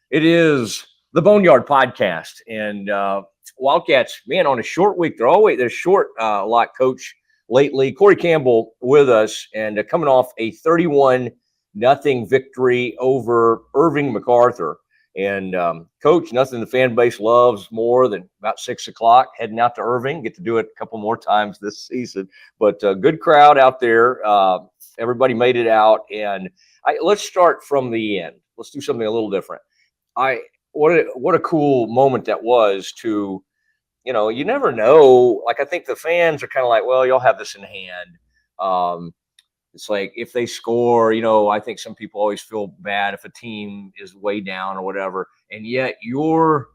It is the Boneyard Podcast, and Wildcats, man, on a short week. They're short a lot, Coach. Lately, Corey Campbell with us, and coming off a 31-0 victory over Irving MacArthur. And Coach, nothing the fan base loves more than about 6 o'clock heading out to Irving. Get to do it a couple more times this season, but good crowd out there. Everybody made it out, and let's start from the end. Let's do something a little different. What a cool moment that was to, you never know. Like, I think the fans are kind of like, well, y'all have this in hand. It's like if they score, I think some people always feel bad if a team is way down or whatever. And yet your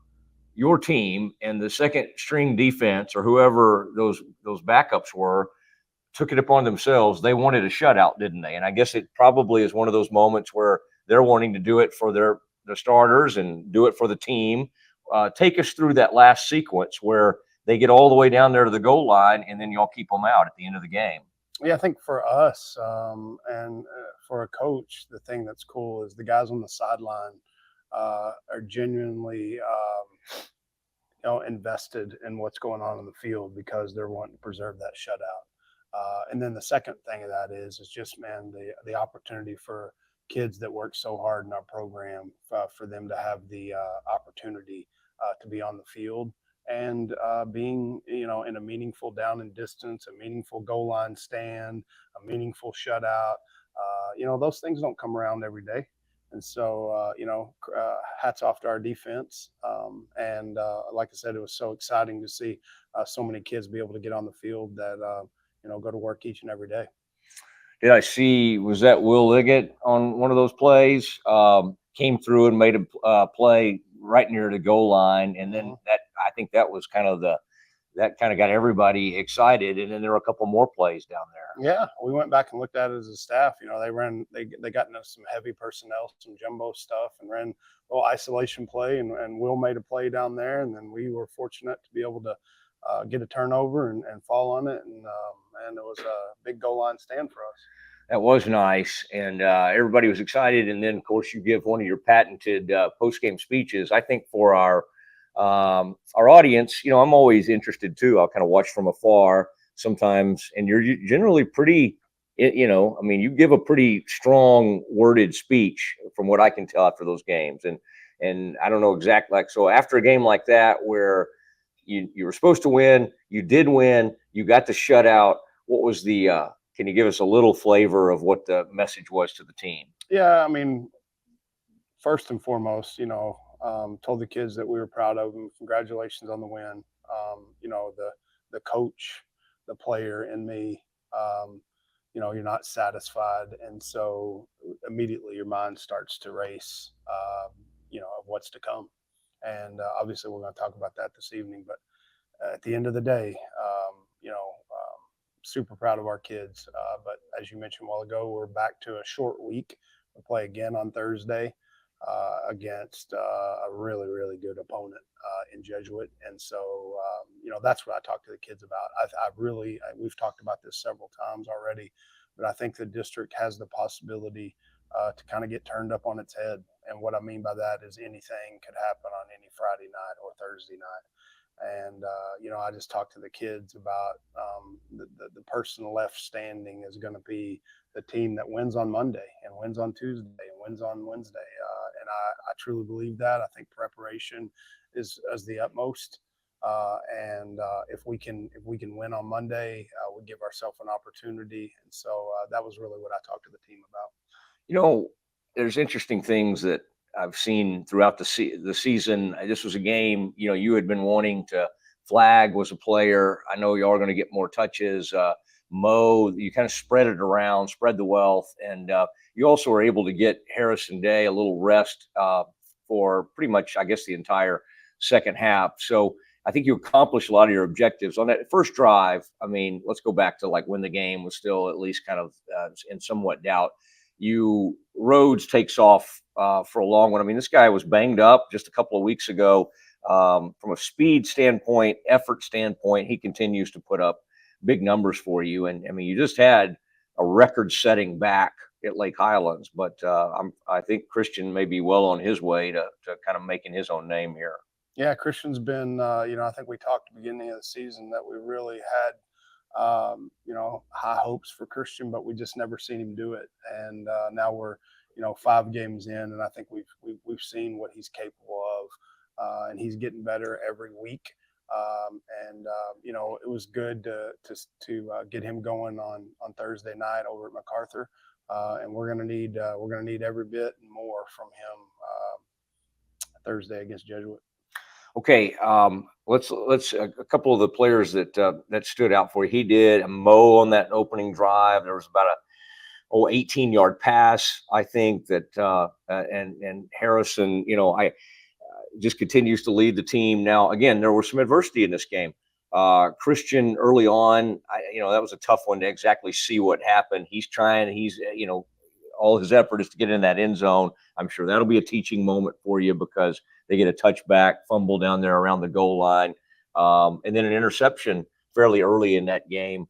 team and the second string defense or whoever those backups were took it upon themselves. They wanted a shutout, didn't they? And I guess it probably is one of those moments where they're wanting to do it for their starters and do it for the team. Take us through that last sequence where they get all the way down there to the goal line, and then y'all keep them out at the end of the game. Yeah, I think for us and for a coach, the thing that's cool is the guys on the sideline are genuinely, invested in what's going on in the field because they're wanting to preserve that shutout. And then the second thing of that is just, man, the opportunity for kids that work so hard in our program for them to have the opportunity to be on the field and being, in a meaningful down and distance, a meaningful goal line stand, a meaningful shutout. Those things don't come around every day. And so, hats off to our defense. And like I said, it was so exciting to see so many kids be able to get on the field that, go to work each and every day. Did I see, was that Will Liggett on one of those plays? Came through and made a play right near the goal line. And then I think that was that kind of got everybody excited. And then there were a couple more plays down there. Yeah, we went back and looked at it as a staff. They got into some heavy personnel, some jumbo stuff, and ran a little isolation play. And Will made a play down there. And then we were fortunate to be able to get a turnover and fall on it. And it was a big goal line stand for us. That was nice, and everybody was excited. And then, of course, you give one of your patented post-game speeches. I think for our audience, I'm always interested too. I'll kind of watch from afar sometimes, and you're generally pretty, you give a pretty strong worded speech from what I can tell after those games. And I don't know exactly, so after a game like that where you were supposed to win, you did win, you got the shutout. What was the can you give us a little flavor of what the message was to the team? Yeah, first and foremost, told the kids that we were proud of them. Congratulations on the win. The coach, the player, and me, you're not satisfied. And so immediately your mind starts to race, of what's to come. And obviously we're going to talk about that this evening. But at the end of the day, super proud of our kids. But as you mentioned a while ago, we're back to a short week. We'll play again on Thursday against a really, really good opponent in Jesuit. And so, that's what I talk to the kids about. We've talked about this several times already, but I think the district has the possibility to kind of get turned up on its head. And what I mean by that is anything could happen on any Friday night or Thursday night. And, I just talked to the kids about the person left standing is going to be the team that wins on Monday and wins on Tuesday and wins on Wednesday. And I truly believe that. I think preparation is the utmost. And if we can win on Monday, we give ourselves an opportunity. And so that was really what I talked to the team about. There's interesting things that I've seen throughout the season. This was a game, you had been wanting to flag, was a player. I know you are going to get more touches. Mo, you kind of spread it around, spread the wealth. And you also were able to get Harrison Day a little rest for pretty much, I guess, the entire second half. So I think you accomplished a lot of your objectives on that first drive. Let's go back to when the game was still at least kind of in somewhat doubt. Rhodes takes off for a long one. This guy was banged up just a couple of weeks ago. From a speed standpoint, effort standpoint, he continues to put up big numbers for you. And you just had a record-setting back at Lake Highlands. But I think Christian may be well on his way to kind of making his own name here. Yeah, Christian's been, I think we talked at the beginning of the season that we really had, high hopes for Christian, but we just never seen him do it. And now we're, 5 games in, and I think we've seen what he's capable of, and he's getting better every week. It was good to get him going on Thursday night over at MacArthur, and we're gonna need every bit and more from him Thursday against Jesuit. Okay, let's a couple of the players that stood out for you. He did a mow on that opening drive. There was about a 18-yard pass, I think that and Harrison, I just continues to lead the team. Now, again, there was some adversity in this game. Christian early on, that was a tough one to exactly see what happened. He's trying. All his effort is to get in that end zone. I'm sure that'll be a teaching moment for you because they get a touchback, fumble down there around the goal line, and then an interception fairly early in that game.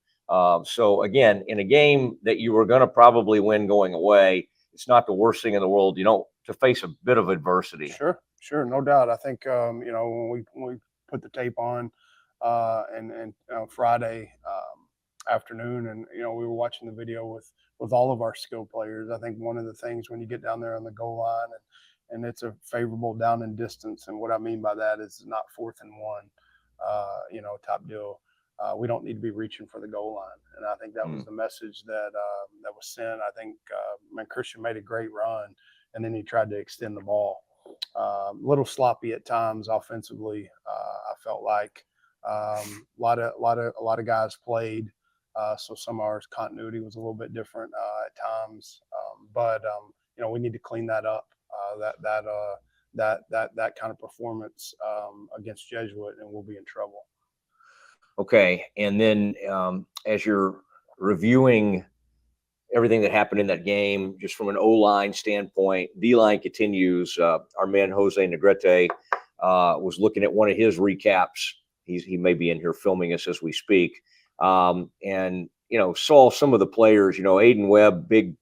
So again, in a game that you were going to probably win going away, it's not the worst thing in the world, to face a bit of adversity. Sure, no doubt. I think when we put the tape on and Friday afternoon, and we were watching the video with all of our skill players. I think one of the things when you get down there on the goal line and it's a favorable down and distance, and what I mean by that is not 4th and 1, top deal. We don't need to be reaching for the goal line, and I think that was the message that was sent. I think Christian made a great run, and then he tried to extend the ball. A little sloppy at times offensively. I felt like a lot of guys played, so some of our continuity was a little bit different at times. But we need to clean that up. That kind of performance against Jesuit, and we'll be in trouble. Okay, and then as you're reviewing everything that happened in that game, just from an O-line standpoint, D-line continues. Our man Jose Negrete was looking at one of his recaps. He may be in here filming us as we speak, and saw some of the players. Aiden Webb, big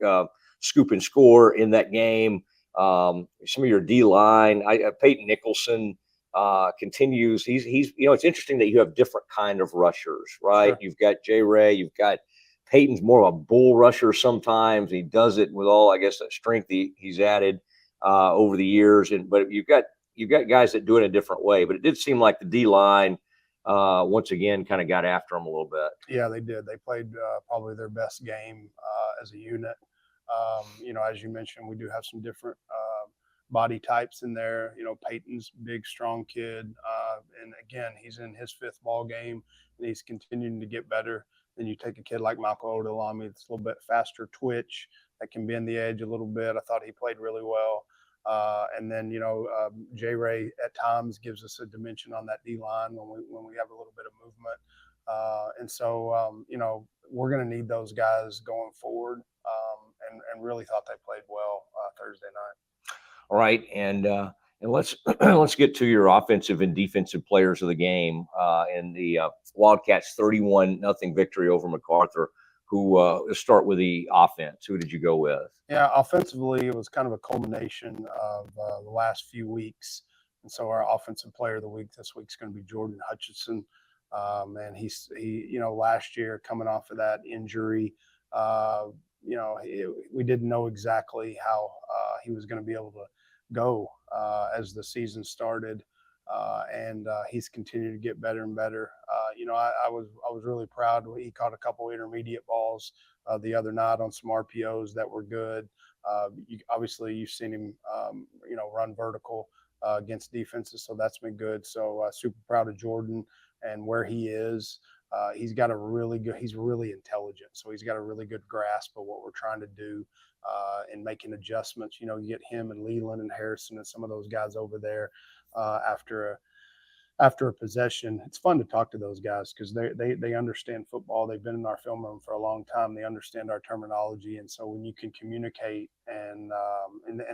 scoop and score in that game. Some of your D-line, Peyton Nicholson. Continues. He's it's interesting that you have different kind of rushers, right? Sure. You've got J. Ray, you've got Peyton's more of a bull rusher sometimes. He does it with all, I guess, that strength he's added over the years. But you've got guys that do it a different way. But it did seem like the D line once again kind of got after him a little bit. Yeah, they did. They played probably their best game as a unit. As you mentioned, we do have some different body types in there. Peyton's big, strong kid, and again, he's in his 5th ball game, and he's continuing to get better. Then you take a kid like Malcolm Odolami, it's a little bit faster twitch that can bend the edge a little bit. I thought he played really well. And then J. Ray at times gives us a dimension on that D line when we have a little bit of movement. And so we're going to need those guys going forward. And really thought they played well Thursday night. All right, and let's let's get to your offensive and defensive players of the game in the Wildcats 31-0 victory over MacArthur. Let's start with the offense. Who did you go with? Yeah, offensively, it was kind of a culmination of the last few weeks, and so our offensive player of the week this week is going to be Jordan Hutchinson. And he last year coming off of that injury. We didn't know exactly how he was going to be able to go as the season started, and he's continued to get better and better. I was really proud. He caught a couple intermediate balls the other night on some RPOs that were good. Obviously, you've seen him, run vertical against defenses, so that's been good. So super proud of Jordan and where he is. He's really intelligent. So he's got a really good grasp of what we're trying to do and making adjustments. You get him and Leland and Harrison and some of those guys over there after a possession. It's fun to talk to those guys because they understand football. They've been in our film room for a long time. They understand our terminology. And so when you can communicate and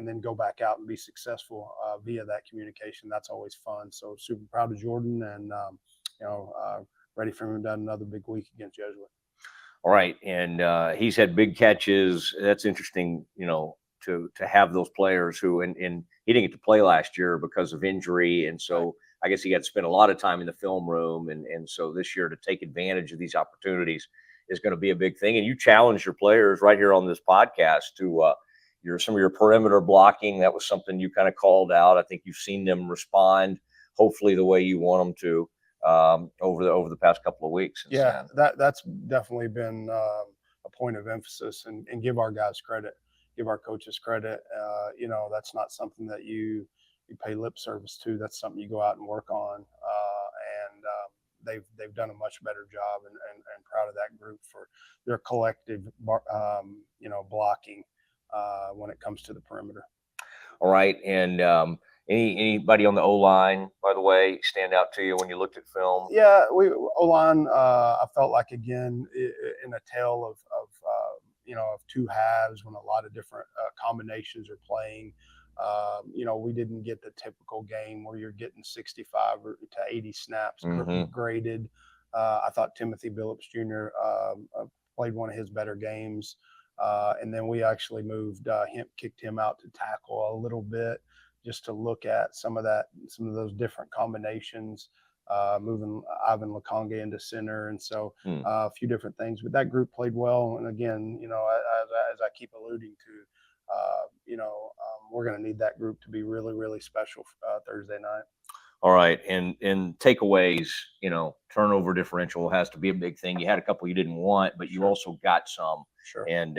then go back out and be successful via that communication, that's always fun. So super proud of Jordan and, ready for him to have another big week against Jesuit. All right, and he's had big catches. That's interesting, to have those players who and he didn't get to play last year because of injury, and Right. so I guess he got to spend a lot of time in the film room, and so this year to take advantage of these opportunities is going to be a big thing. And you challenge your players right here on this podcast to some of your perimeter blocking. That was something you kind of called out. I think you've seen them respond, hopefully the way you want them to over the past couple of weeks. And Yeah, so, that's definitely been a point of emphasis, and give our guys credit, give our coaches credit. That's not something that you pay lip service to. That's something you go out and work on, and they've done a much better job, and proud of that group for their collective, blocking when it comes to the perimeter. all right, and anybody on the O line, by the way, stand out to you when you looked at film? Yeah, we O-line, I felt like again in a tale of two halves when a lot of different combinations are playing. We didn't get the typical game where you're getting 65 to 80 snaps Mm-hmm. graded. I thought Timothy Billups Jr. Played one of his better games, and then we actually kicked him out to tackle a little bit, just to look at some of those different combinations, moving Ivan Lakonga into center, and so a few different things. But that group played well, and again, as I keep alluding to, we're going to need that group to be really, really special Thursday night. All right, and takeaways, turnover differential has to be a big thing. You had a couple you didn't want, but you Sure. also got some. Sure. And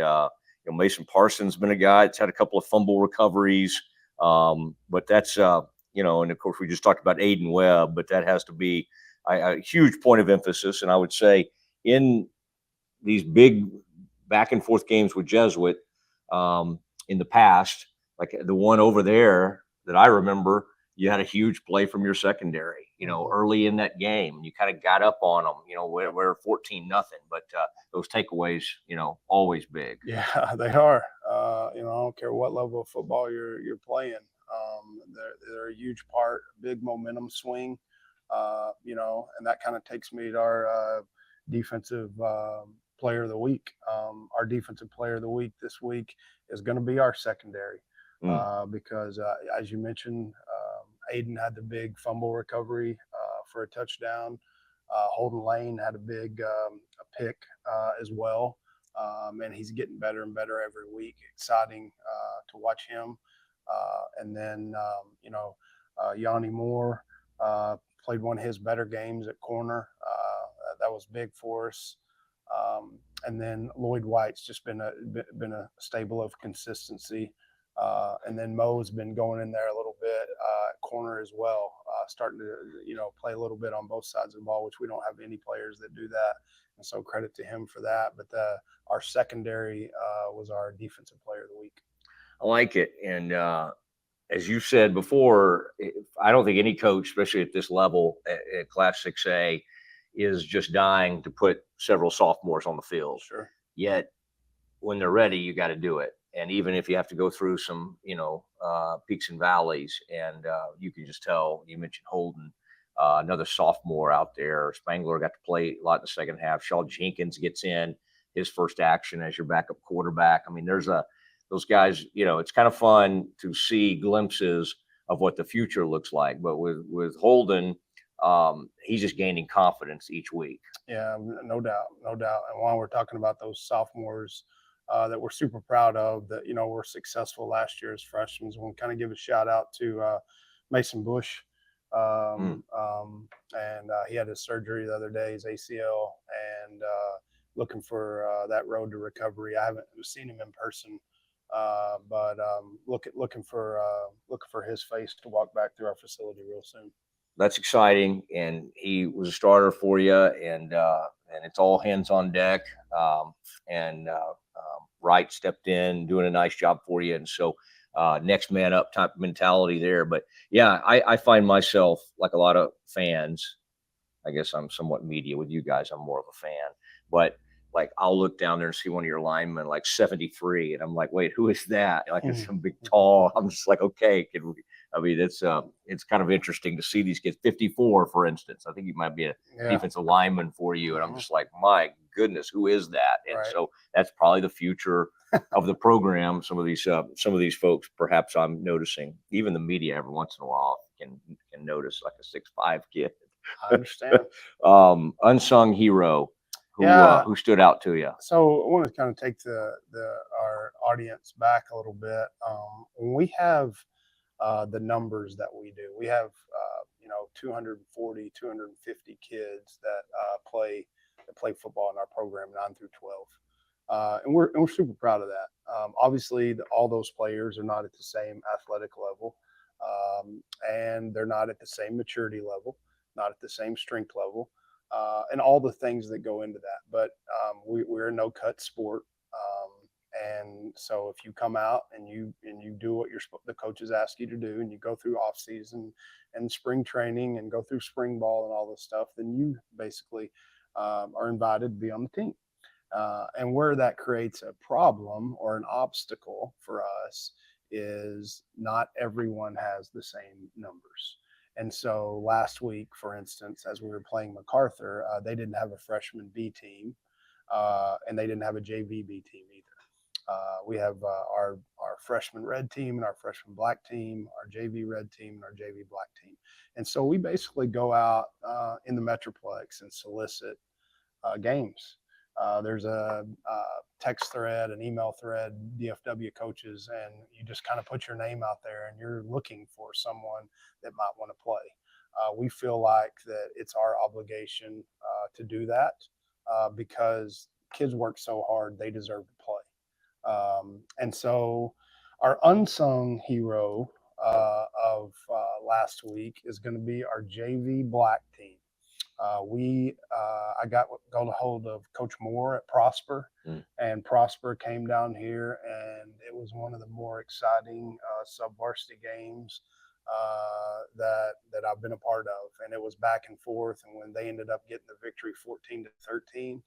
Mason Parsons been a guy that's had a couple of fumble recoveries, but that's and of course we just talked about Aiden Webb, but that has to be a huge point of emphasis. And I would say in these big back and forth games with Jesuit in the past, like the one over there that I remember, you had a huge play from your secondary, early in that game. You kind of got up on them, we're 14-0, but those takeaways, always big. Yeah, they are. I don't care what level of football you're playing. They're a huge part, big momentum swing. And that kind of takes me to our defensive player of the week. Our defensive player of the week this week is going to be our secondary, because as you mentioned, Aiden had the big fumble recovery for a touchdown. Holden Lane had a big pick as well. And he's getting better and better every week. Exciting to watch him. And then, Yanni Moore played one of his better games at corner. That was big for us. And then Lloyd White's just been a stable of consistency. And then Mo's been going in there a little bit at corner as well, starting to play a little bit on both sides of the ball, which we don't have any players that do that. And so credit to him for that. But our secondary was our defensive player of the week. I like it. And as you said before, I don't think any coach, especially at this level at Class 6A, is just dying to put several sophomores on the field. Sure. Yet when they're ready, you got to do it. And even if you have to go through some, peaks and valleys, and you can just tell, you mentioned Holden, another sophomore out there. Spangler got to play a lot in the second half. Shaw Jenkins gets in his first action as your backup quarterback. I mean, those guys, it's kind of fun to see glimpses of what the future looks like. But with Holden, he's just gaining confidence each week. Yeah, no doubt. And while we're talking about those sophomores that we're super proud of, that were successful last year as freshmen, we'll kind of give a shout out to Mason Bush. And he had his surgery the other day, his ACL, and looking for that road to recovery. I haven't seen him in person, but looking for his face to walk back through our facility real soon. That's exciting, and he was a starter for you, and it's all hands on deck. Wright stepped in, doing a nice job for you, and so next man up type mentality there. But yeah, I find myself, like a lot of fans, I guess I'm somewhat media with you guys. I'm more of a fan, but like I'll look down there and see one of your linemen like 73, and I'm like, wait, who is that? Like it's some big tall. I'm just like, okay, I mean, it's kind of interesting to see these kids. 54, for instance. I think he might be a Yeah. defensive lineman for you, and I'm Mhm. just like, my goodness, who is that? And Right. so that's probably the future of the program. Some of these folks, perhaps I'm noticing, even the media every once in a while can notice like a 6'5" kid. I understand. Unsung hero Yeah. who stood out to you. So I want to kind of take our audience back a little bit. When we have the numbers that we do, we have 240, 250 kids that play football in our program, 9 through 12, and we're super proud of that. Obviously, all those players are not at the same athletic level, and they're not at the same maturity level, not at the same strength level, and all the things that go into that. But we're a no cut sport. And so if you come out and you do what the coaches ask you to do, and you go through off season and spring training and go through spring ball and all this stuff, then you basically are invited to be on the team. And where that creates a problem or an obstacle for us is not everyone has the same numbers. And so last week, for instance, as we were playing MacArthur, they didn't have a freshman B team, and they didn't have a JV B team either. We have our freshman red team and our freshman black team, our JV red team and our JV black team. And so we basically go out in the Metroplex and solicit games. There's a text thread, an email thread, DFW coaches, and you just kind of put your name out there and you're looking for someone that might want to play. We feel like that it's our obligation to do that because kids work so hard, they deserve to play. And so our unsung hero of last week is going to be our JV black team. I got a hold of Coach Moore at Prosper, and Prosper came down here, and it was one of the more exciting sub-varsity games that I've been a part of, and it was back and forth. And when they ended up getting the victory, 14-13.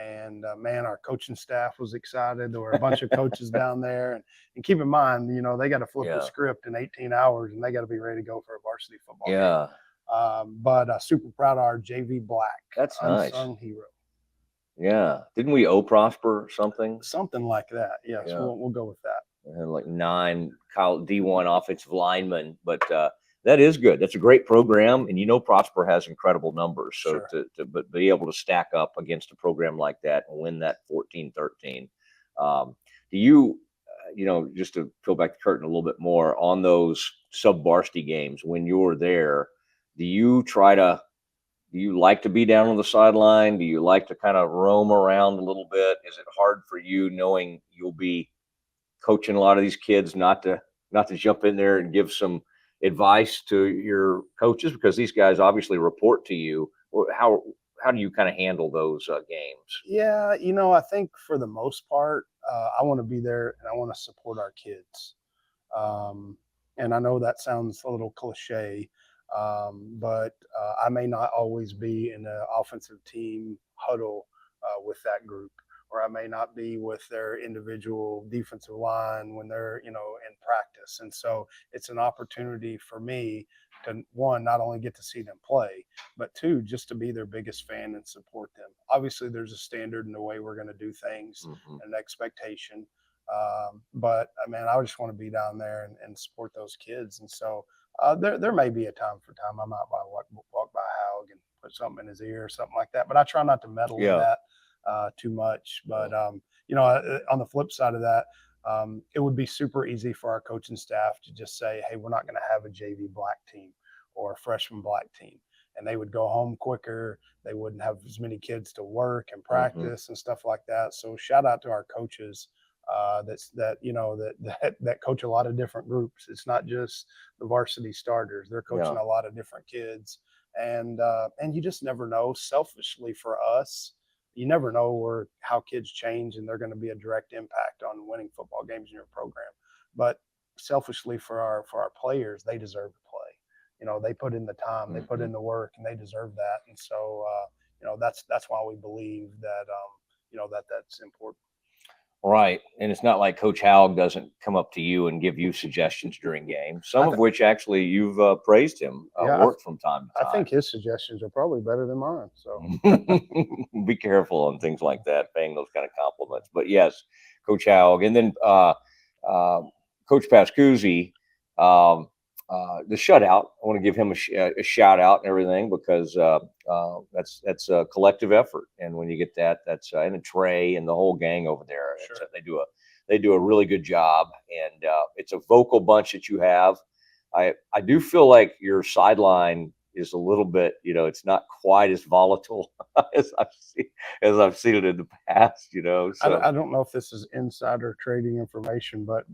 And man, our coaching staff was excited. There were a bunch of coaches down there, and keep in mind, they got to flip the script in 18 hours, and they got to be ready to go for a varsity football game. But super proud of our JV Black. That's unsung nice. hero. Yeah. Didn't we owe Prosper something? Something like that. Yes, Yeah. we'll go with that. And like 9 D1 offensive linemen, but that is good. That's a great program, and Prosper has incredible numbers. So Sure. but be able to stack up against a program like that and win that 14-13. Do you, just to peel back the curtain a little bit more on those sub varsity games when you're there, do you like to be down on the sideline? Do you like to kind of roam around a little bit? Is it hard for you knowing you'll be coaching a lot of these kids not to jump in there and give some advice to your coaches, because these guys obviously report to you? Or how do you kind of handle those games? Yeah, I think for the most part, I want to be there and I want to support our kids. And I know that sounds a little cliche, but I may not always be in the offensive team huddle with that group, or I may not be with their individual defensive line when they're, in practice. And so it's an opportunity for me to, one, not only get to see them play, but two, just to be their biggest fan and support them. Obviously, there's a standard in the way we're going to do things, and an expectation. But man, I just want to be down there and support those kids. And so there may be a time for time I might walk by Haug and put something in his ear or something like that. But I try not to meddle in that too much. But on the flip side of that, it would be super easy for our coaching staff to just say, hey, we're not going to have a JV black team or a freshman black team. And they would go home quicker. They wouldn't have as many kids to work and practice and stuff like that. So shout out to our coaches that coach a lot of different groups. It's not just the varsity starters. They're coaching a lot of different kids. And you just never know. Selfishly for us, you never know how kids change, and they're going to be a direct impact on winning football games in your program. But selfishly for our players, they deserve to play. They put in the time, they put in the work, and they deserve that. And so that's why we believe that that's important. Right. And it's not like Coach Howell doesn't come up to you and give you suggestions during games, some I of think, which actually you've praised him, yeah, work from time I to think his suggestions are probably better than mine. So time. Be careful on things like that, paying those kind of compliments. But yes, Coach Howell. And then uh, Coach Pascuzzi, um, the shutout. I want to give him a shout out and everything because that's a collective effort. And when you get that, that's and a Trey and the whole gang over there. sure. They do a really good job, and it's a vocal bunch that you have. I do feel like your sideline is a little bit, it's not quite as volatile as I've seen it in the past, So I don't know if this is insider trading information, but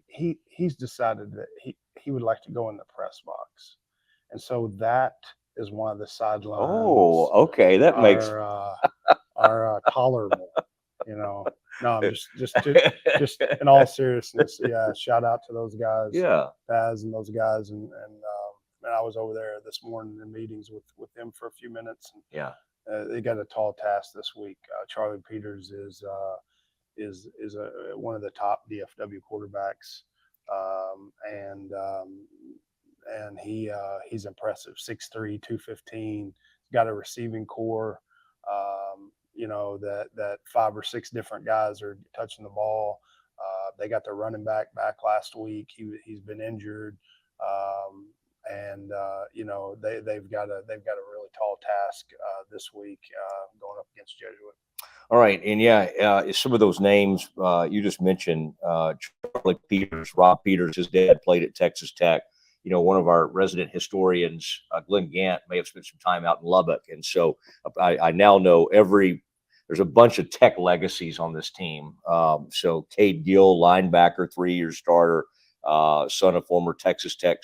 he's decided that he would like to go in the press box, and so that is why the oh, sidelines okay, that makes are tolerable. You know, no, I'm just in all seriousness. Yeah, shout out to those guys, yeah, Baz and those guys, and I was over there this morning in meetings with them for a few minutes, and yeah. they got a tall task this week. Charlie Peters is one of the top DFW quarterbacks, and he's impressive. 6'3", 215. Got a receiving core. That 5 or 6 different guys are touching the ball. They got their running back last week. He's been injured. They've got a really tall task this week going up against Jesuit. All right, and yeah, some of those names you just mentioned, Charlie Peters, Rob Peters, his dad played at Texas Tech. One of our resident historians, Glenn Gant, may have spent some time out in Lubbock, and so I now know there's a bunch of Tech legacies on this team. So Cade Gill, linebacker, 3-year starter, son of former Texas Tech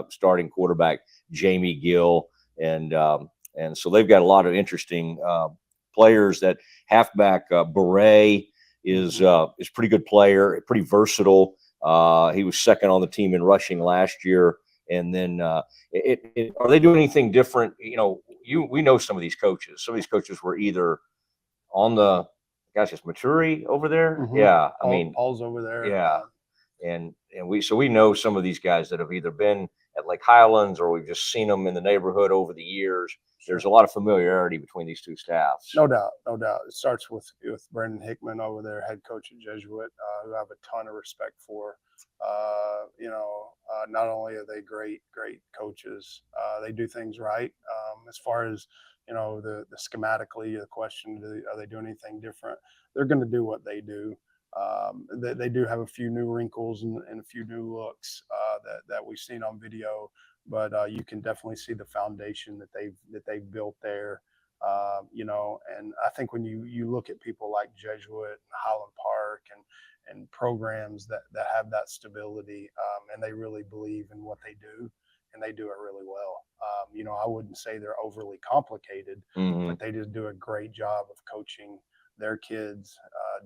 starting quarterback Jamie Gill, and so they've got a lot of interesting players. That halfback Beret is pretty good player, pretty versatile. He was second on the team in rushing last year. And then, are they doing anything different? We know some of these coaches. Some of these coaches were either on the, gosh, it's Maturi over there. Mm-hmm. Yeah, I mean, Paul's over there. yeah, and we know some of these guys that have either been at Lake Highlands or we've just seen them in the neighborhood over the years. There's a lot of familiarity between these two staffs. No doubt, no doubt. It starts with Brendan Hickman over there, head coach at Jesuit, who I have a ton of respect for. Not only are they great coaches, they do things right. As far as the schematically, the question, are they doing anything different? They're going to do what they do. They do have a few new wrinkles and a few new looks that we've seen on video, but you can definitely see the foundation that they've built there. And I think when you look at people like Jesuit and Highland Park and programs that have that stability, and they really believe in what they do, and they do it really well. I wouldn't say they're overly complicated, but they just do a great job of coaching their kids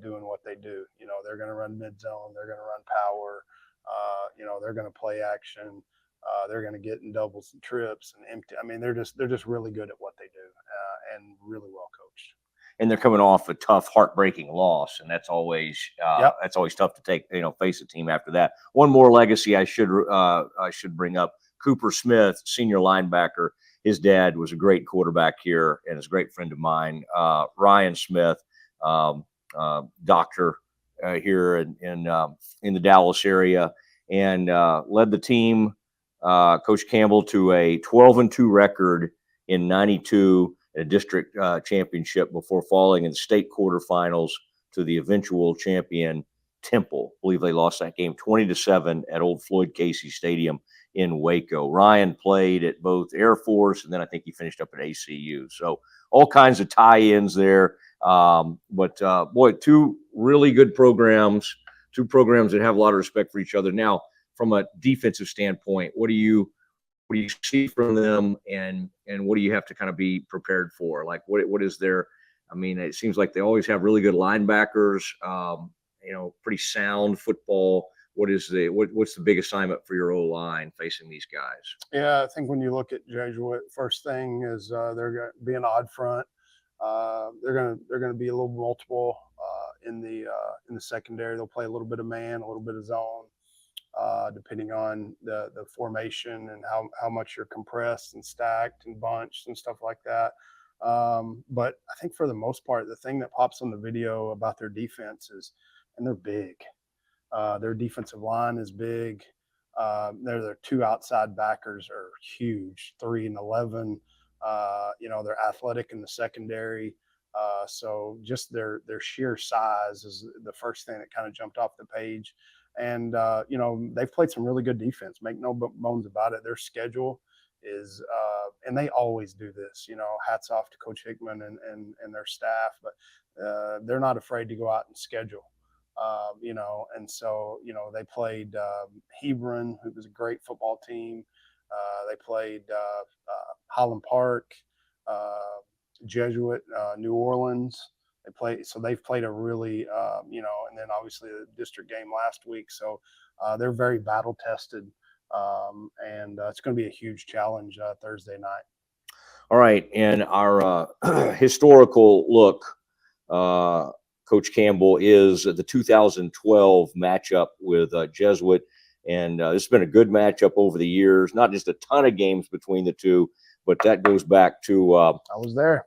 doing what they do. They're going to run mid zone, they're going to run power, they're going to play action. They're going to get in doubles and trips and empty. I mean, they're just really good at what they do, and really well coached. And they're coming off a tough, heartbreaking loss, and that's always tough to take. Face a team after that. One more legacy I should bring up: Cooper Smith, senior linebacker. His dad was a great quarterback here, and is a great friend of mine. Ryan Smith, doctor here in the Dallas area, and led the team. Coach Campbell to a 12-2 record in '92, a district championship before falling in the state quarterfinals to the eventual champion Temple. I believe they lost that game 20-7 at Old Floyd Casey Stadium in Waco. Ryan played at both Air Force, and then I think he finished up at ACU. So all kinds of tie-ins there. Boy, two really good programs, two programs that have a lot of respect for each other. Now, from a defensive standpoint, what do you see from them, and what do you have to kind of be prepared for? Like, what is their? I mean, it seems like they always have really good linebackers. Pretty sound football. What's the big assignment for your O-line facing these guys? Yeah, I think when you look at Jesuit, first thing is they're going to be an odd front. They're going to be a little multiple in the secondary. They'll play a little bit of man, a little bit of zone, depending on the formation and how much you're compressed and stacked and bunched and stuff like that. But I think for the most part, the thing that pops on the video about their defense is, and they're big. Their defensive line is big. Their two outside backers are huge, 3 and 11. They're athletic in the secondary. So just their sheer size is the first thing that kind of jumped off the page. And they've played some really good defense. Make no bones about it. Their schedule is, and they always do this. Hats off to Coach Hickman and their staff, but they're not afraid to go out and schedule. And so they played Hebron, who was a great football team. They played Highland Park, Jesuit, New Orleans. They've played a really, and then obviously the district game last week. So they're very battle tested, and it's going to be a huge challenge Thursday night. All right, and our historical look, Coach Campbell, is the 2012 matchup with Jesuit, and it's been a good matchup over the years. Not just a ton of games between the two, but that goes back to. I was there.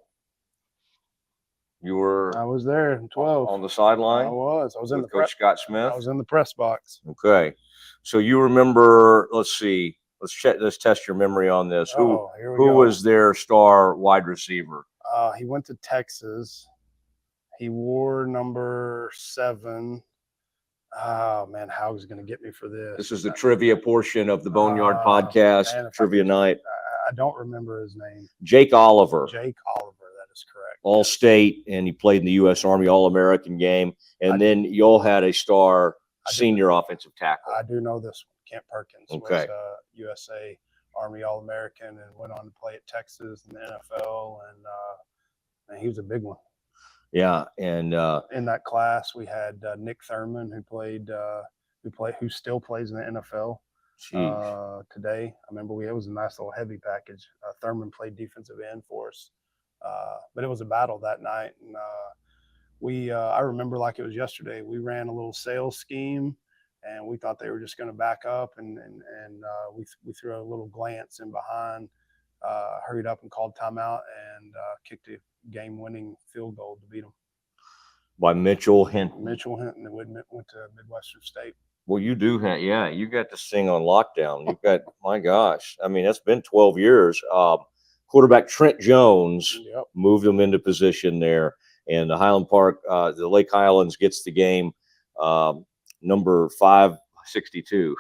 You were. I was there in 12 on the sideline. I was in the Coach Scott Smith. I was in the press box. Okay, so you remember? Let's see. Let's test your memory on this. Who was their star wide receiver? He went to Texas. He wore number 7. Oh man, How's going to get me for this? This is the trivia portion of the Boneyard podcast, trivia night. I don't remember his name. Jake Oliver. Jake Oliver, that is correct. All-State, and he played in the U.S. Army All-American game. And then y'all had a star senior offensive tackle. I do know this one. Kent Perkins was USA Army All-American and went on to play at Texas in the NFL, and he was a big one. Yeah, and in that class we had Nick Thurman, who still plays in the NFL today. I remember it was a nice little heavy package. Thurman played defensive end for us, but it was a battle that night, and I remember like it was yesterday. We ran a little sales scheme, and we thought they were just going to back up, and we threw a little glance in behind, hurried up and called timeout, and kicked a game-winning field goal to beat them. By Mitchell Hinton. Mitchell Hinton went to Midwestern State. Well, you do have, you got to sing on lockdown. You've got, my gosh, I mean, that's been 12 years. Quarterback Trent Jones moved them into position there, and the Highland Park, the Lake Highlands gets the game. Number 562.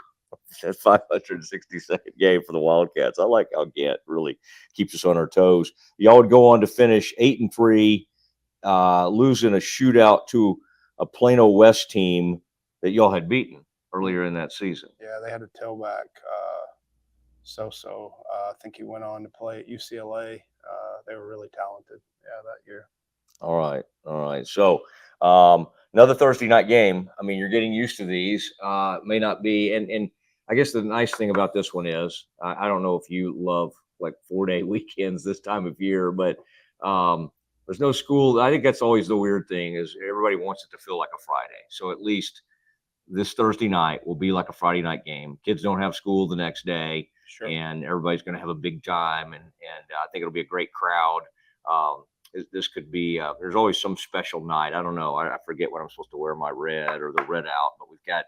That's 562nd game for the Wildcats. I like how Gant really keeps us on our toes. Y'all would go on to finish 8-3, losing a shootout to a Plano West team that y'all had beaten earlier in that season. Yeah, they had a tailback, I think he went on to play at UCLA. They were really talented, that year. All right. So another Thursday night game. I mean, you're getting used to these. May not be, and I guess the nice thing about this one is I don't know if you love like 4-day weekends this time of year, but there's no school. I think that's always the weird thing is everybody wants it to feel like a Friday. So at least this Thursday night will be like a Friday night game. Kids don't have school the next day, and everybody's going to have a big time, and I think it'll be a great crowd. This could be there's always some special night. I don't know. I forget what I'm supposed to wear, my red or the red out, but we've got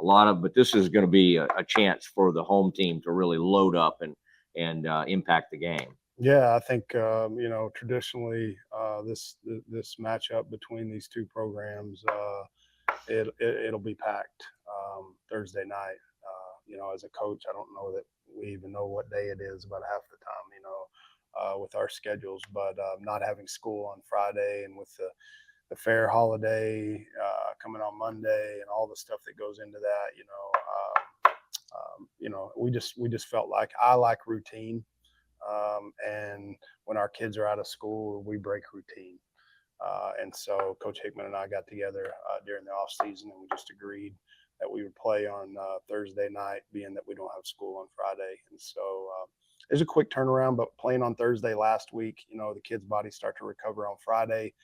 a lot of, but this is going to be a chance for the home team to really load up and impact the game. Yeah, I think traditionally this matchup between these two programs, it'll be packed Thursday night. As a coach, I don't know that we even know what day it is about half the time. With our schedules, but not having school on Friday and with the fair holiday coming on Monday and all the stuff that goes into that, we just felt like I like routine, and when our kids are out of school, we break routine, and so Coach Hickman and I got together during the off season, and we just agreed that we would play on Thursday night, being that we don't have school on Friday, and so. It's a quick turnaround, but playing on Thursday last week, the kids' bodies start to recover on Friday.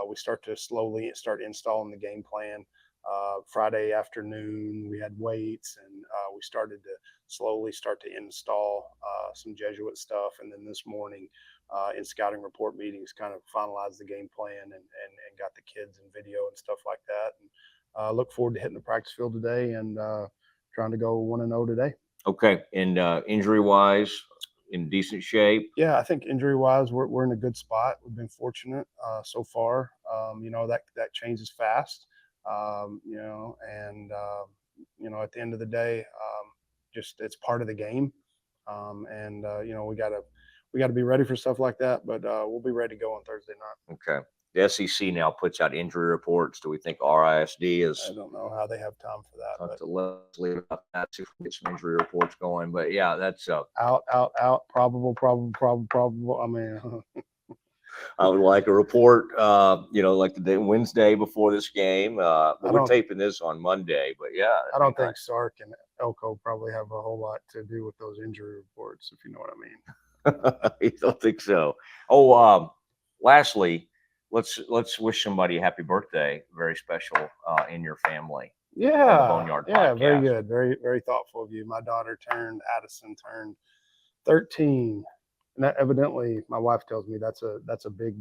we start to slowly start installing the game plan. Friday afternoon, we had weights, and we started to slowly start to install some Jesuit stuff. And then this morning, in scouting report meetings, kind of finalized the game plan and got the kids in video and stuff like that. And look forward to hitting the practice field today and trying to go 1-0 today. Okay. And injury wise, in decent shape? Yeah, I think injury wise, we're in a good spot. We've been fortunate so far. That changes fast. At the end of the day, just it's part of the game. We got to be ready for stuff like that, but we'll be ready to go on Thursday night. Okay. The SEC now puts out injury reports. Do we think RISD is? I don't know how they have time for that. Talk to Leslie about that, see if we get some injury reports going. But yeah, that's out, probable. I mean, I would like a report, like the day Wednesday before this game. But we're taping this on Monday. But yeah, I don't think Sark and Elko probably have a whole lot to do with those injury reports, if you know what I mean. You don't think so? Oh, lastly, let's wish somebody a happy birthday, very special in your family. Yeah, the Boneyard yeah, podcast. Very good, very very thoughtful of you. My daughter Addison turned 13. And that, evidently, my wife tells me that's a big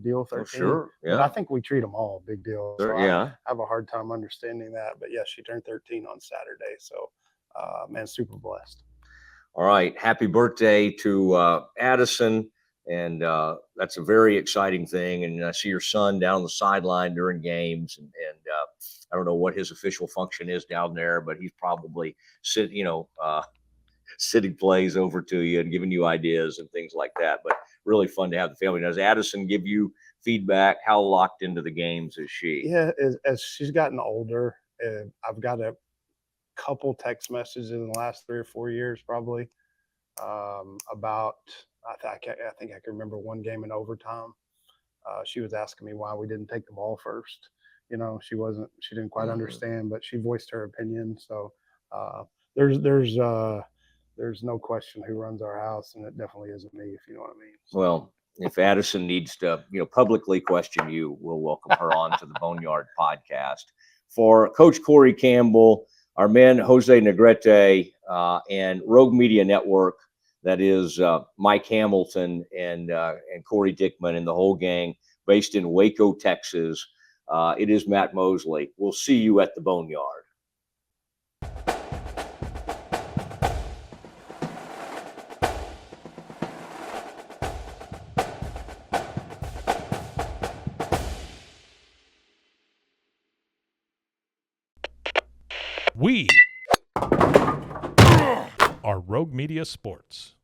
deal. 13. Oh, sure, yeah. But I think we treat them all a big deal. So yeah, I have a hard time understanding that. But yeah, she turned 13 on Saturday. So, man, super blessed. All right, happy birthday to Addison, and that's a very exciting thing. And I see your son down the sideline during games, and I don't know what his official function is down there, but he's probably sitting plays over to you and giving you ideas and things like that. But really fun to have the family. Does Addison give you feedback? How locked into the games is she? Yeah, as she's gotten older, I've got a couple text messages in the last 3 or 4 years, probably about. I think I can remember one game in overtime. She was asking me why we didn't take the ball first. She didn't quite understand, but she voiced her opinion. So there's no question who runs our house, and it definitely isn't me, if you know what I mean. So. Well, if Addison needs to, publicly question you, we'll welcome her on to the Boneyard podcast. For Coach Corey Campbell, our man Jose Negrete, and Rogue Media Network, that is Mike Hamilton and Corey Dickman and the whole gang, based in Waco, Texas. It is Matt Mosley. We'll see you at the Boneyard. We are Rogue Media Sports.